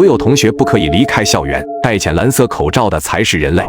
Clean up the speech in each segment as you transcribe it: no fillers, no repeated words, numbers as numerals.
所有同学不可以离开校园，戴浅蓝色口罩的才是人类。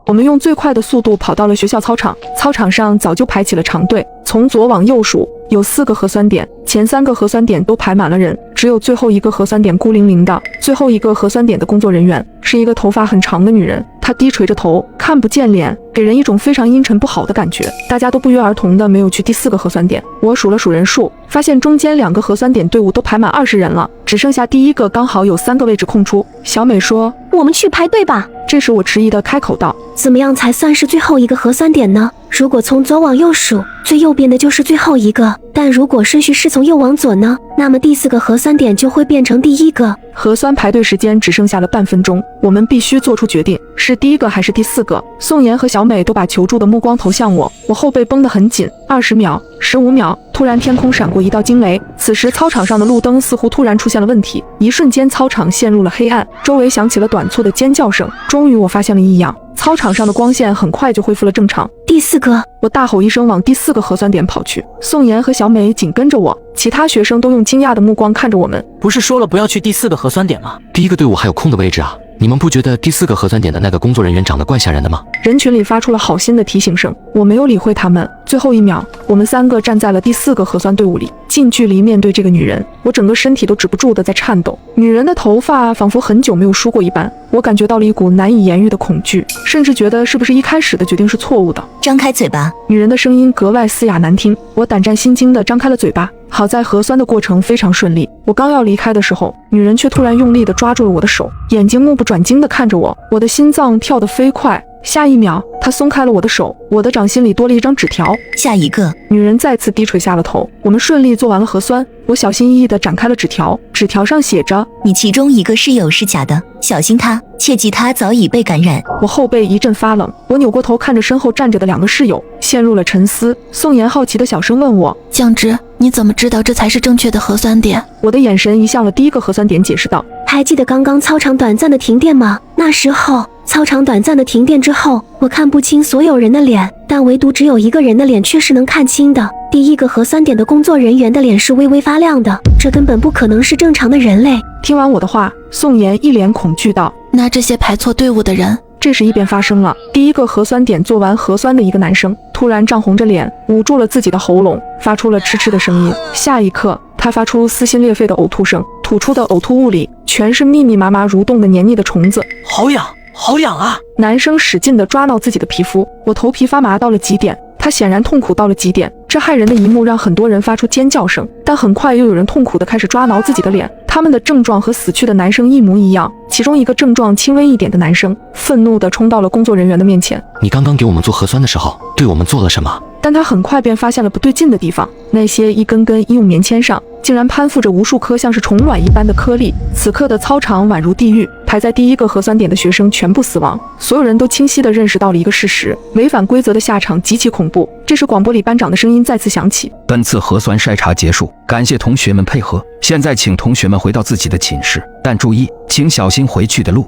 我们用最快的速度跑到了学校操场，操场上早就排起了长队，从左往右数，有4个核酸点，前3个核酸点都排满了人，只有最后一个核酸点孤零零的。最后一个核酸点的工作人员是一个头发很长的女人，她低垂着头，看不见脸，给人一种非常阴沉不好的感觉。大家都不约而同的没有去第4个核酸点。我数了数人数，发现中间2个核酸点队伍都排满20人了，只剩下第1个刚好有3个位置空出。小美说：“我们去排队吧。”这时我迟疑的开口道：“怎么样才算是最后一个核酸点呢？如果从左往右数，最右边的就是最后一个，但如果顺序是从右往左呢？那么第4个核酸点就会变成第1个。”核酸排队时间只剩下了半分钟，我们必须做出决定，是第1个还是第4个？宋妍和小美都把求助的目光投向我，我后背绷得很紧。20秒，15秒，突然天空闪过一道惊雷，此时操场上的路灯似乎突然出现了问题，一瞬间操场陷入了黑暗，周围响起了短促的尖叫声。终于我发现了异样，操场上的光线很快就恢复了正常。第4个，我大吼一声往第4个核酸点跑去，宋妍和小美紧跟着我，其他学生都用惊讶的目光看着我们。不是说了不要去第4个核酸点吗？第1个队伍还有空的位置啊，你们不觉得第4个核酸点的那个工作人员长得怪吓人的吗？人群里发出了好心的提醒声，我没有理会他们。最后1秒，我们3个站在了第4个核酸队伍里，近距离面对这个女人，我整个身体都止不住的在颤抖。女人的头发仿佛很久没有梳过一般，我感觉到了一股难以言喻的恐惧，甚至觉得是不是一开始的决定是错误的。张开嘴巴。女人的声音格外嘶哑难听，我胆战心惊的张开了嘴巴。好在核酸的过程非常顺利，我刚要离开的时候，女人却突然用力地抓住了我的手，眼睛目不转睛地看着我，我的心脏跳得飞快。下一秒，她松开了我的手，我的掌心里多了一张纸条。下一个。女人再次低垂下了头。我们顺利做完了核酸，我小心翼翼地展开了纸条，纸条上写着：你其中一个室友是假的，小心他，切记他早已被感染。我后背一阵发冷，我扭过头看着身后站着的2个室友，陷入了沉思。宋妍好奇的小声问我：酱汁，你怎么知道这才是正确的核酸点？我的眼神移向了第1个核酸点，解释道：还记得刚刚操场短暂的停电吗？那时候操场短暂的停电之后，我看不清所有人的脸，但唯独只有1个人的脸却是能看清的。第1个核酸点的工作人员的脸是微微发亮的，这根本不可能是正常的人类。听完我的话，宋妍一脸恐惧道：那这些排错队伍的人……这时异变发生了，第1个核酸点做完核酸的一个男生突然涨红着脸，捂住了自己的喉咙，发出了嗤嗤的声音。下一刻，他发出撕心裂肺的呕吐声，吐出的呕吐物里全是密密麻麻蠕动的黏腻的虫子。好痒，好痒啊！男生使劲地抓挠自己的皮肤，我头皮发麻到了极点，他显然痛苦到了极点。这骇人的一幕让很多人发出尖叫声，但很快又有人痛苦地开始抓挠自己的脸。他们的症状和死去的男生一模一样，其中一个症状轻微一点的男生愤怒地冲到了工作人员的面前：你刚刚给我们做核酸的时候，对我们做了什么？但他很快便发现了不对劲的地方，那些一根根医用棉签上竟然攀附着无数颗像是虫卵一般的颗粒。此刻的操场宛如地狱，排在第1个核酸点的学生全部死亡。所有人都清晰地认识到了一个事实：违反规则的下场极其恐怖。这时广播里班长的声音再次响起：本次核酸筛查结束，感谢同学们配合，现在请同学们回到自己的寝室，但注意，请小心回去的路。